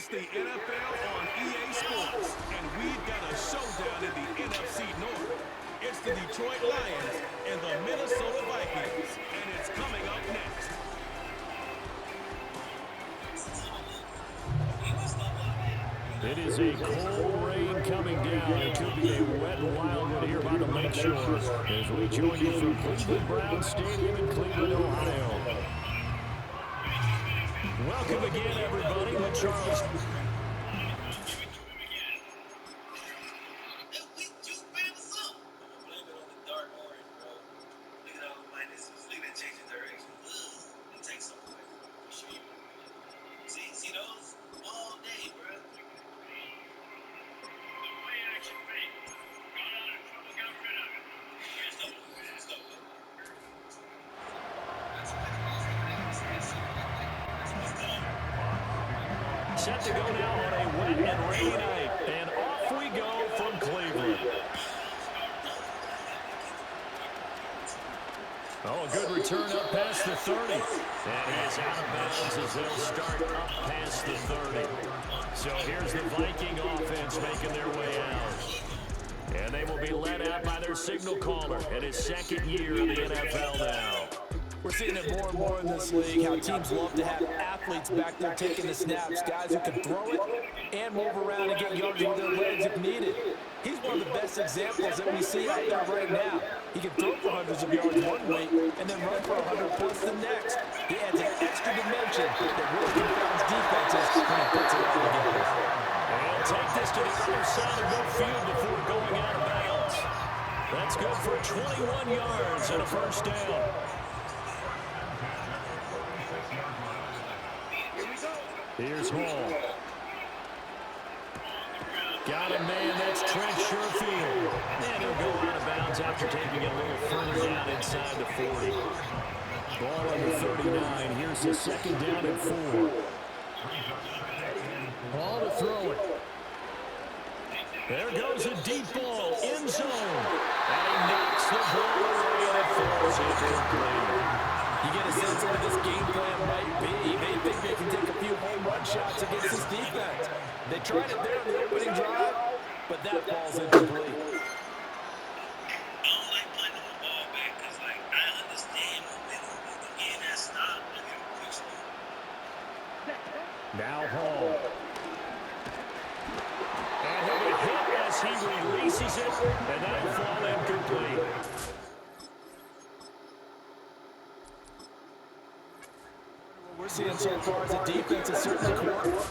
It's the NFL on EA Sports, and we've got a showdown in the NFC North. It's the Detroit Lions and the Minnesota Vikings, and it's coming up next. It is a cold rain coming down. It could be a wet and wild one here by the lakeshore as we join you from Cleveland Brown Stadium in Cleveland, Ohio. Welcome again, everybody, with Charles. Set to go now on a wet and rainy night. And off we go from Cleveland. Oh, a good return up past the 30. And he's out of bounds as they'll start up past the 30. So here's the Viking offense making their way out. And they will be led out by their signal caller in his second year in the NFL now. We're seeing it more and more in this league, how teams love to have athletes back there taking the snaps, guys who can throw it and move around and get yards with their legs if needed. He's one of the best examples that we see out there right now. He can throw for hundreds of yards one week and then run for 100 plus the next. He adds an extra dimension that really confounds defenses when he puts it all together. And take this to the other side of midfield before going out of bounds. That's good for 21 yards and a first down. Here's Hall. Got a man, that's Trent Sherfield. And he'll go out of bounds after taking it a little further down inside the 40. Ball on the 39. Here's the second down and 4. Hall to throw it. There goes a deep ball, end zone. And he knocks the ball away and it falls incomplete. You get a sense of what this game plan might be. They think they can take a few home run shots against this defense. They tried it there in the opening drive, but that ball's incomplete. Now Hall. And he'll be hit as he releases it, and that'll fall incomplete. We're seeing so far as the defense is certainly core.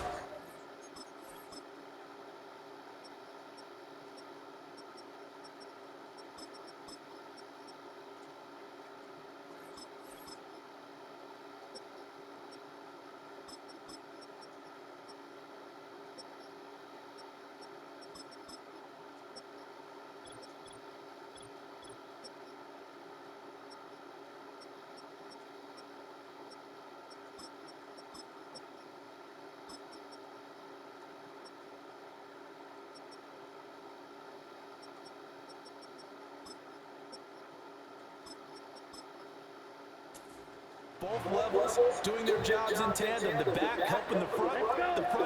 Both levels doing their jobs in tandem. The back helping the front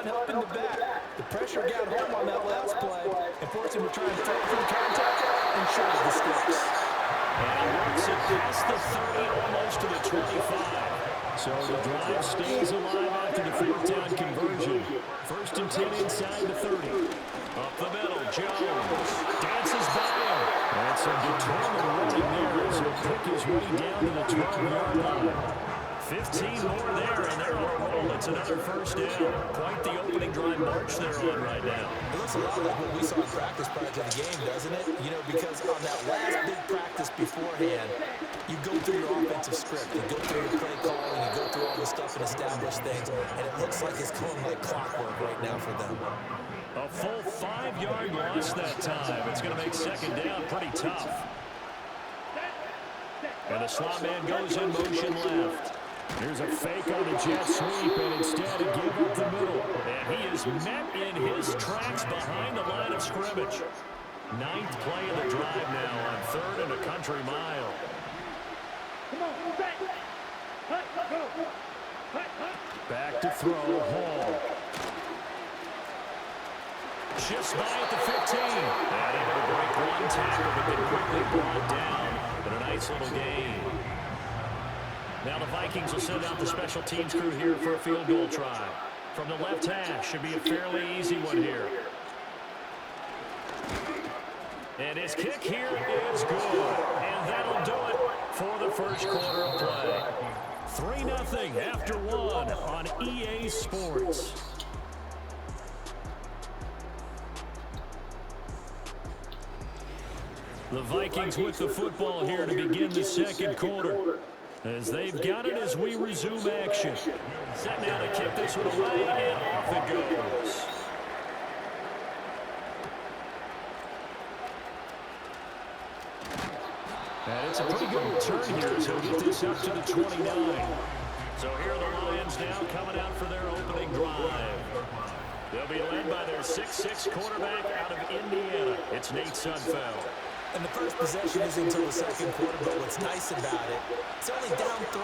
helping the back. The pressure got home on that last play and forced him to try and throw through contact and short of the sticks. And he works it past the 30, almost to the 25. So the drive stays alive after the fourth down conversion. First and 10 inside the 30. Up the middle, Jones dances by him. And some determined running there as he'll pick his way down to the 12-yard line. 15 more there, and they're on a roll. It's another first down. Quite the opening drive march they're on right now. It looks a lot like what we saw in practice prior to the game, doesn't it? You know, because on that last big practice beforehand, you go through your offensive script, you go through your play calling, you go through all the stuff and establish things, and it looks like it's going like clockwork right now for them. A full 5-yard loss that time. It's going to make second down pretty tough. And the slot man goes in motion left. Here's a fake on the jet sweep, and instead a give up the middle. And he is met in his tracks behind the line of scrimmage. Ninth play of the drive now on 3rd and a country mile. Back to throw, Hall. Shifts by at the 15. And able to break one tackle, but then quickly brought down. But a nice little gain. Now the Vikings will send out the special teams crew here for a field goal try. From the left hash, should be a fairly easy one here. And his kick here is good. And that'll do it for the first quarter of play. 3-0 after one on EA Sports. The Vikings with the football here to begin the second quarter. As they've got it as we resume action. Set now to kick this one away, and off it goes. And it's a pretty good return here as he'll get this up to the 29. So here are the Lions now coming out for their opening drive. They'll be led by their 6'6" quarterback out of Indiana. It's Nate Sudfeld. And the first possession is until the second quarter, but what's nice about it, it's only down 3.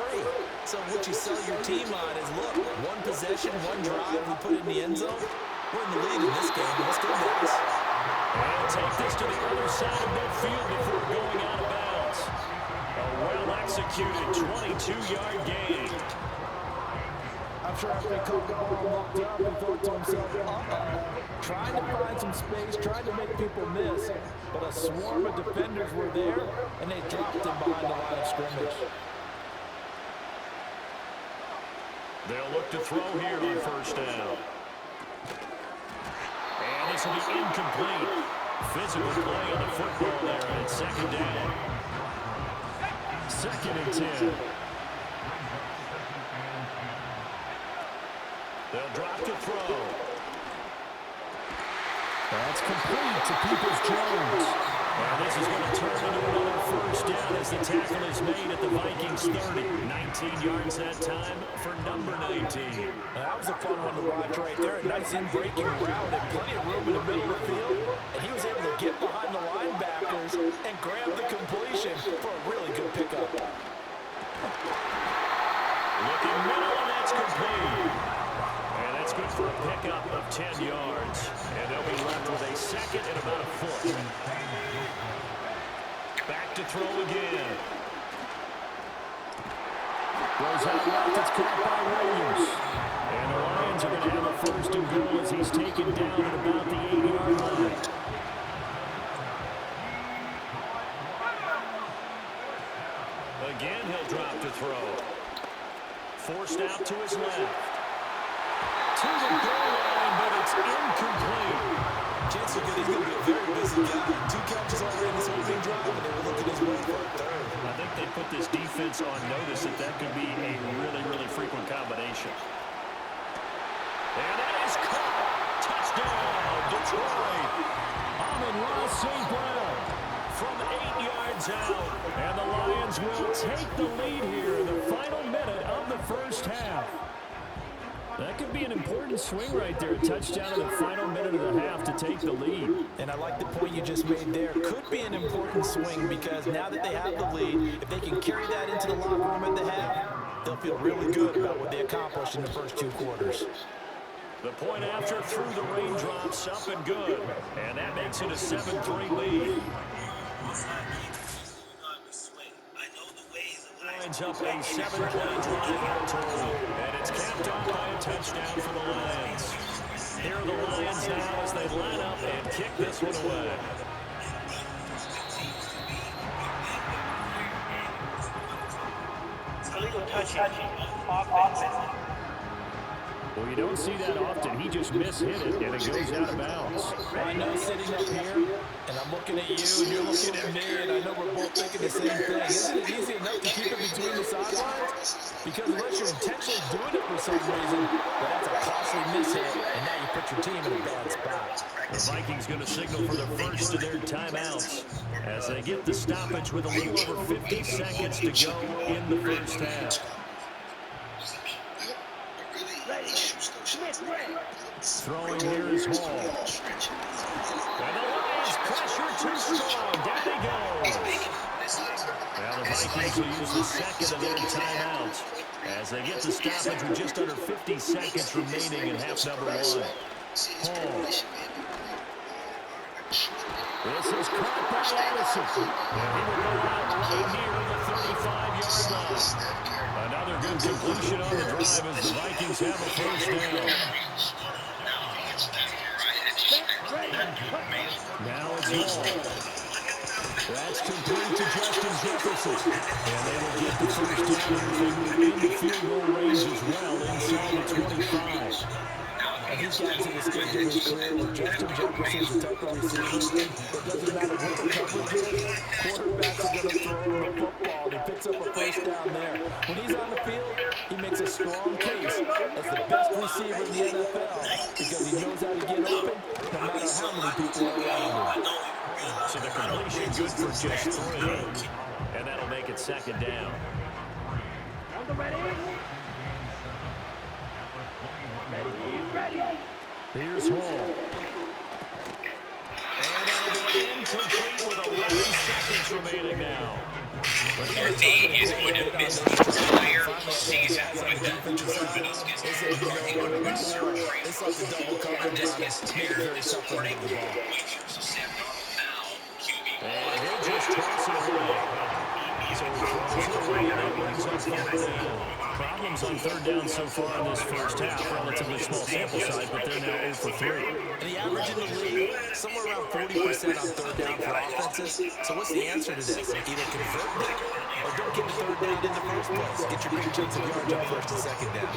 So what you sell your team on is, look, one possession, one drive, we put it in the end zone. We're in the lead in this game. Let's go, guys. And take this to the other side of midfield before going out of bounds. A well-executed 22-yard gain. I'm sure after he caught the ball looked up and thought to himself, trying to find some space, trying to make people miss, but a swarm of defenders were there, and they dropped him behind the line of scrimmage. They'll look to throw here on first down. And this will be incomplete. Physical play on the football there, and it's second down. 2nd and 10. They'll drop to throw. That's complete to Peoples-Jones. And this is going to turn into another first down as the tackle is made at the Vikings 30. 19 yards that time for number 19. That was a fun one to watch right there. A nice in-breaking route and plenty of room in the middle of the field. And he was able to get behind the linebackers and grab the completion for a really good pickup. Looking middle, and that's complete. And that's good for a pickup of 10 yards. And they'll be left with a second and about a foot. Back to throw again. Goes out left, it's caught by Williams. And the Lions are going to have a first and goal as he's taken down at about the 8-yard line. Again, he'll drop to throw. Forced out to his left. To the goal line, but it's incomplete. Chances are good he's going to be a very busy guy. 2 catches already in this opening drive, and they were looking his way for a third. I think they put this defense on notice that could be a really, really frequent combination. And that is caught. Touchdown, Detroit. Amon-Ra St. Brown from 8 yards out. And the Lions will take the lead here in the final minute of the first half. That could be an important swing right there. Touchdown in the final minute of the half to take the lead. And I like the point you just made there. Could be an important swing because now that they have the lead, if they can carry that into the locker room at the half, they'll feel really good about what they accomplished in the first 2 quarters. The point after through the raindrops, up and good. And that makes it a 7-3 lead. Lines up a 7-play drive all total. And it's capped off by a touchdown for the Lions. Here are the Lions now as they line up and kick this one away. Illegal touching. Offense. Well, you don't see that often. He just mishit it, and it goes out of bounds. Well, I know sitting up here, and I'm looking at you, and you're looking at me, and I know we're both thinking the same thing. Isn't it easy enough to keep it between the sidelines? Because unless you're intentionally doing it for some reason, well, that's a costly mishit, and now you put your team in a bad spot. The Vikings going to signal for the first of their timeouts as they get the stoppage with a little over 50 seconds to go in the first half. Throwing here is Hall. And the Lions pressure too strong. Down he goes. Now the Vikings will use the second of their timeouts as they get the stoppage with just under 50 seconds remaining in half number 1. Hall. This is caught by Addison. And he will go out right near the 35-yard line. Another good completion on the drive as the Vikings have a first down. Now it's Hall. That's complete to Justin Jefferson. And they will get the first down here as they move into field goal range as well inside the 25. And he's gotten to the stage of his career where Justin Jefferson's the type of receiver. It doesn't matter what the coverage is. Quarterbacks are going to throw him the football. And he picks up a first down there. When he's on the field, he makes a strong case as the best receiver in the NFL because he knows how to get open no matter how many people are around him. So the completion good for just 3. And that'll make it second down. Here's Hall. And that'll be incomplete with 11 seconds remaining now. Your team is going to miss the entire season with that tremendous It's like the double coverage on it. Make it very tough to move the ball. And he'll just toss it away. So he throws it away, and that brings up third down. Problems on third down so far in this first half. Relatively small sample size, but they're now 0 for 3. And the average in the league, somewhere around 40% on third down for offenses. So what's the answer to this? Either convert it or don't get the third down in the first place. Get your big chunks of yards on first and second down.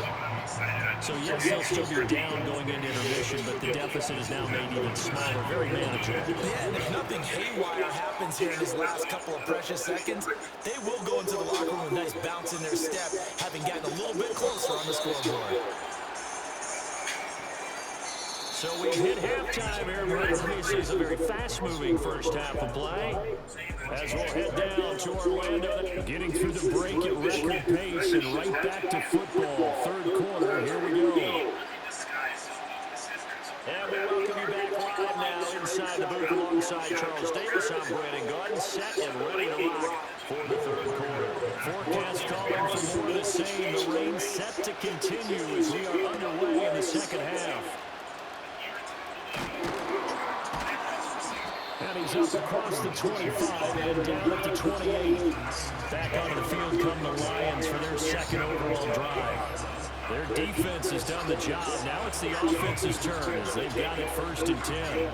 So yes, they'll still be down going into intermission, but the deficit is now made even smaller, very manageable. Yeah, and if nothing haywire happens here in his last couple of precious seconds, they will go into the locker room with a nice bounce in their step, having gotten a little bit closer on the scoreboard. So we've hit halftime here. Obviously, it's a very fast-moving first half of play. As we'll head down to Orlando, getting through the break at record pace and right back to football. Third quarter, here we go. And we welcome you back live now inside the booth alongside Charles Davis. I'm Brandon Gordon, set and ready to rock for the third quarter. Forecast calling for more of the same. The rain set to continue as we are underway in the second half. And he's up across the 25 and down at the 28. Back onto the field come the Lions for their second overall drive. Their defense has done the job. Now it's the offense's turn as they've got it 1st and 10.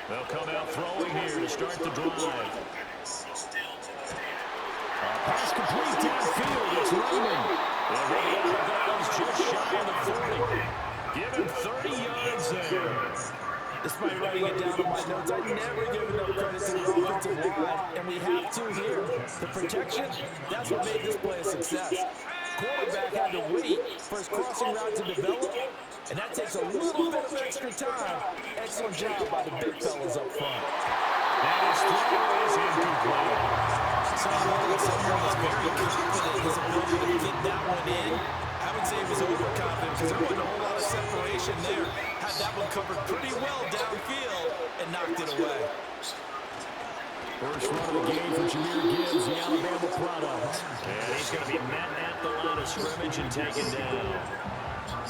They'll come out throwing here to start the drive. Pass complete downfield. It's Raymond. And he'll be out of bounds just shy of the 40. Give him 30 yards there. Despite writing it down in my notes, I never give enough credit to the offensive line, and we have to here. The protection, that's what made this play a success. Quarterback had to wait for his crossing route to develop, and that takes a little bit of extra time. Excellent job by the big fellas up front. And his throw is incomplete. Someone was very confident in his ability to get that one in. I would say he was overconfident because there wasn't a whole lot of separation there. Had that one covered pretty well downfield and knocked it away. First run of the game for Jahmyr Gibbs, the Alabama product. And he's going to be met at the line of scrimmage and taken down.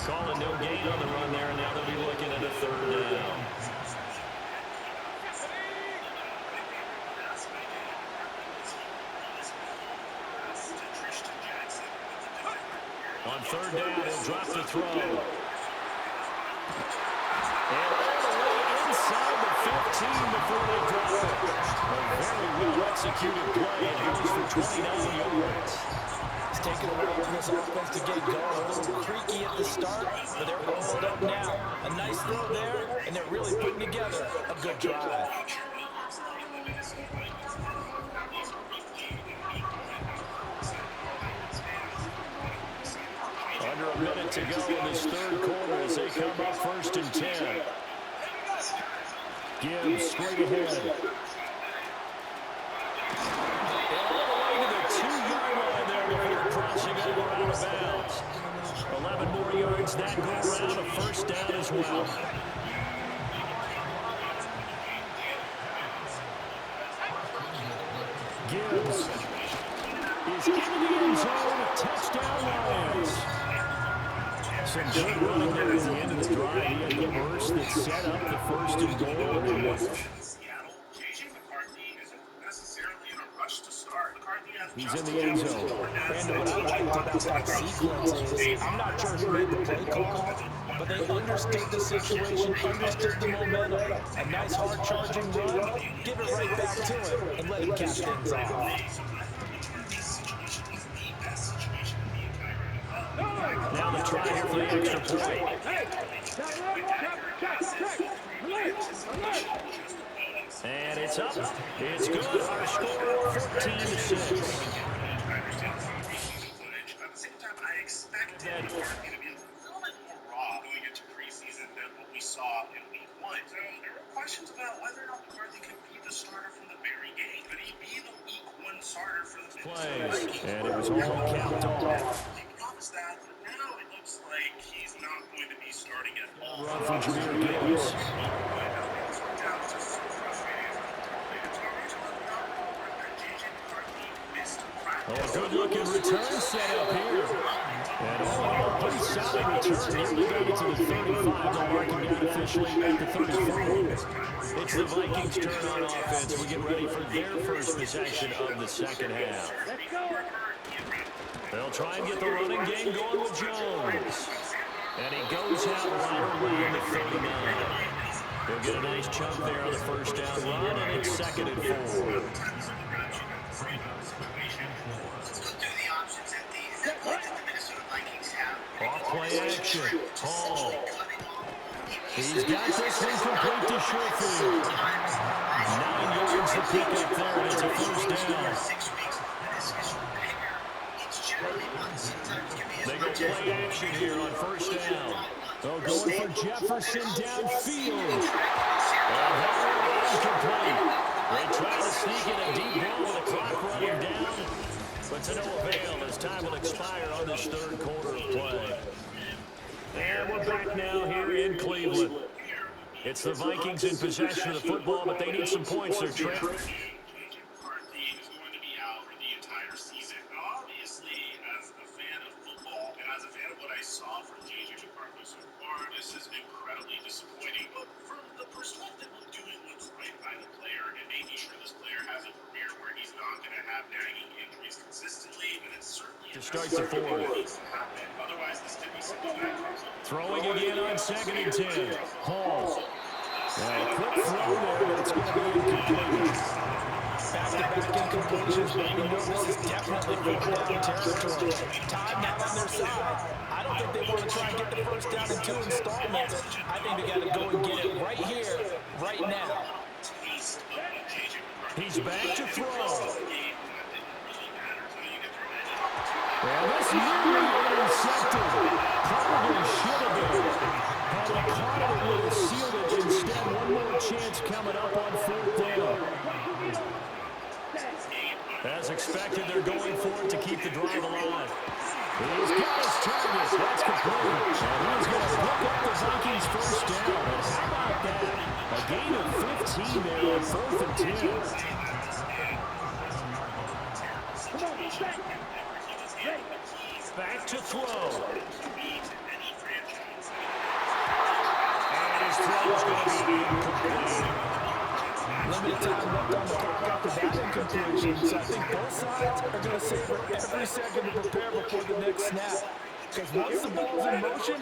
Calling no gain on the run there, and now they'll be looking at a third down. On third down, he'll drop the throw. And all the way inside the 15 before they drop it. A very well-executed play. It goes for 29 yards. It's taken a while for this offense to get going. A little creaky at the start, but they're rolled up now. A nice throw there, and they're really putting together a good drive. Under a minute to go in this third quarter as they come up 1st and 10. Gibbs straight ahead. And all the way to the 2-yard line there before crossing over out of bounds. 11 more yards that go around, a first down as well. first down, Lions. Some good running there at the end of the drive. He had the burst that set up the first and goal. And Seattle, J.J. McCarthy isn't necessarily in a rush to start. McCarthy has he's in the end zone. And what I liked about that sequence is I'm not sure who made the play call, but they understood the situation, understood the momentum. A nice hard charging run, give it right back to him, and let him cap things off. Now the try here for the extra point. And it's up. It's good. Our score, 14-6. At the same time, I expected McCarthy to be a little bit more raw going into preseason than what we saw in week 1. So there were questions about whether or not McCarthy could be the starter from the very game. Could he be the week 1 starter for the Plays, and it was all capped off. They promised that, but now it looks like he's not going to be starting at all. Run from Jameer Gibbs. Oh, a good-looking return set up here. And a pretty solid return. Nearly got it to the 35. They'll mark him down officially at the 34. It's the Vikings' turn on offense. We get ready for their first possession of the second half. They'll try and get the running game going with Jones. And he goes out right around the 39. He'll get a nice chunk there on the first down run, and it's 2nd and 4. Off play action. Hall. He's got this one complete to Sherfield. 9 yards to pick up there, and it's a first down. They go play action here on first down. They'll go for Jefferson downfield. And that incomplete. They try to sneak in a deep ball with the clock running down. But to no avail as time will expire on this third quarter of play. And we're back now here in Cleveland. It's the Vikings in possession of the football, but they need some points. They're trailing. J.J. McCarthy is going to be out for the entire season. Now, obviously, as a fan of football and as a fan of what I saw from J.J. McCarthy so far, this is incredibly disappointing. But from the perspective of doing what's right by the player and making sure this player has a career where he's not going to have nagging injuries consistently, and it's certainly To start the fourth. Otherwise, this could be something that comes up. Throwing again on 2nd and 10. Hall. Now a quick throw there, but it's going to be incomplete. Back-to-back incompletions, but we know this is definitely fourth down territory. Time now on their side. I don't think they want to try and get the first down in 2 installments. I think they got to go and get it right here, right now. He's back to throw. Well, this nearly intercepted. Probably should have been. Had he caught it, it would have sealed it. Instead, one more chance coming up on 4th down. As expected, they're going for it to keep the drive alive. He's got his target. That's complete. And he's going to pick up the Vikings' first down. And how about that? A gain of 15 there on 4th and 10. Back to throw. And his throw is going to be incomplete. Limited time left on the clock after that incompletion, so I think both sides are going to savor every second to prepare before the next snap. Because once the ball's in motion,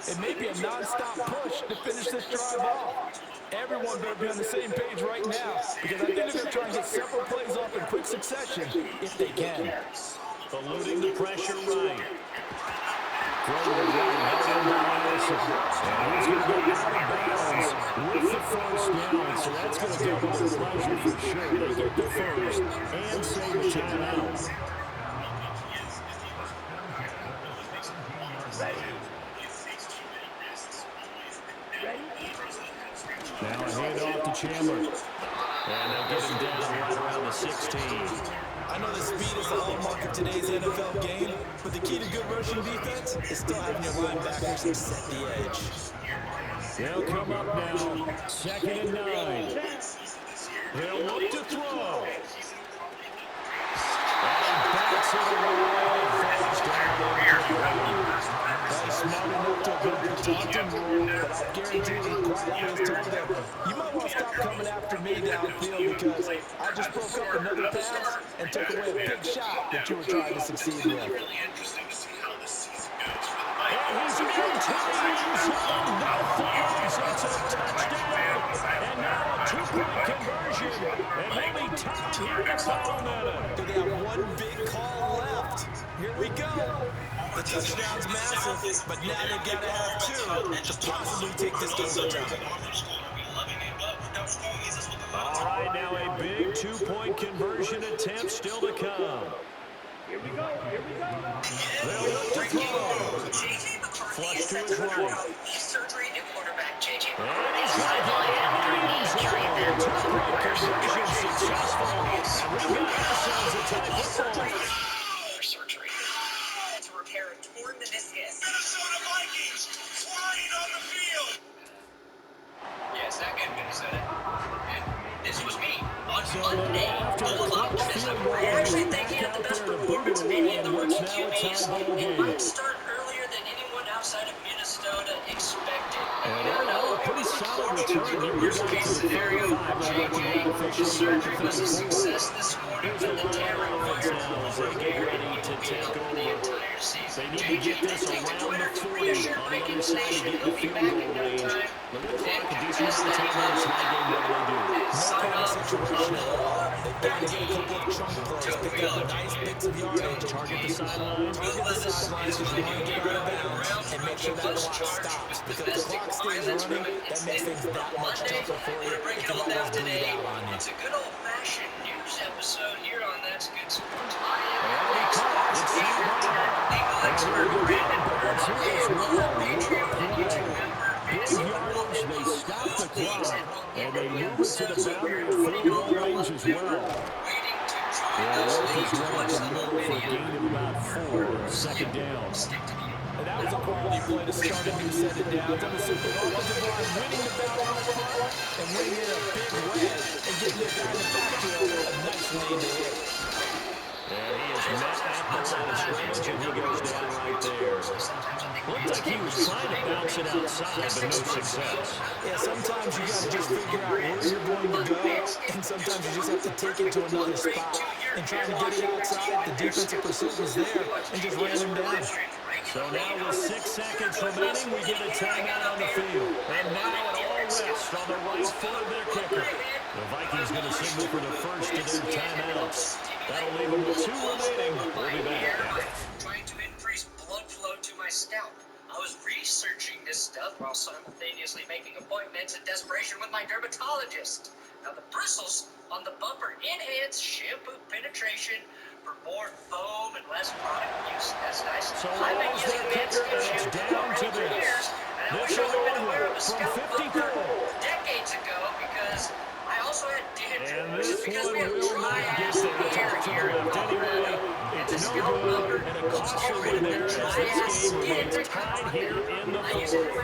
it may be a non-stop push to finish this drive off. Everyone better be on the same page right now, because I think they're going to try and get several plays off in quick succession if they can. Eluding the pressure right. Throw to the right, held in by Anderson. And he's going to go out of bounds with the first down. So that's going to double the pleasure for sure. They get the first and save a timeout. Now a handoff to Chandler. And they get him down right around the 16. I know the speed is the hallmark of today's NFL game, but the key to good rushing defense is still having your linebackers set the edge. They'll come up now, 2nd and 9. They'll look to throw. And backs it away, first down. career. He's smart enough to have been protecting Rule, but I guarantee he quietly has told them, you might want to stop coming after me downfield because I just broke up another pass and took away a big shot that you were trying to succeed with. Really interesting to see how this season goes for the And Vikings. he's into the end zone with the legs. It's a touchdown. And now a two-point conversion. And we'll be tied here in the final minute. They have one big call left. Here we go. The touchdown's massive, but now they've got to have two to possibly take this to overtime. All right, now a big two-point conversion attempt still to come. Here we go. They'll look to throw. Flush to his right. Surgery to quarterback JJ. And he's right there. Two-point conversion successful. And we've got ourselves a tie football. Surgery to repair a torn meniscus. Minnesota Vikings flying on the field. Yeah, it's that good, Minnesota. And this was me on So Monday. after the Full of clock optimism. field I actually goal, think he had the back best out there to performance of boot any it of the away, rookie and what's now a QBs. tie ball It game. might start earlier than anyone outside of Minnesota expected. And You never know. a pretty solid return here. We got to the 35. We're working out officially at the Surgery was a 34. success this morning Here's the for the Terror Lions Fire. now as they get ready to take over. They need to get this around the 40 on the other side to get the field goal range. Look at the clock, a decent amount of time here. It's not game. What do they do? No panic situation at all. They've got to get a couple of chunk plays, pick up nice bits of yardage, Target the sideline. target the sidelines because you want to get out of bounds and make sure that clock stops. Because if the clock stays running, that makes things that much tougher for you. It can always bleed out on you. It's a good old-fashioned news episode here on That's Good Sports. Legal expert Brandon Burns and other Patreon and YouTube member Big yardage, they stop the clock, and they move it to the boundary of field goal range as well. waiting to join Yeah, us. Work is League right up the Plus middle for a video. gain of about 4, second down. Stick to me. And that was a quality play to start a new set of downs. I'm assuming the offensive line winning the battle up front and winning it in a big way and getting their guy in the backfield a nice lane to hit. And he is met at the line of scrimmage, and he goes down right there. Looked like he was trying to bounce it outside, but no success. Yeah, sometimes you got to just figure out where you're going to go, and sometimes you just have to take it to another spot. And trying to get it outside, the defensive pursuit was there and just ran him down. So now with 6 seconds remaining, we get a timeout on the field. And now it all rests on the right foot of their kicker. The Vikings going to signal for the first of their timeouts. That'll leave them with 2 remaining. We'll be back. Trying to increase blood flow to my scalp. I was researching this stuff while simultaneously making appointments in desperation with my dermatologist. Now the bristles on the bumper enhance shampoo penetration for more foam and less product use. That's nice. So I've been as using their kicker, Manscaped it's shampoo down to already for this. years, and I This wish I is would have been aware of a from scalp 54. bumper decades ago because I also had dandruff. And this Because one we have will dry not get ass there. It's hair off to here the in left anyway. It's no good, and a costly one there as this game remains tied here in the fourth.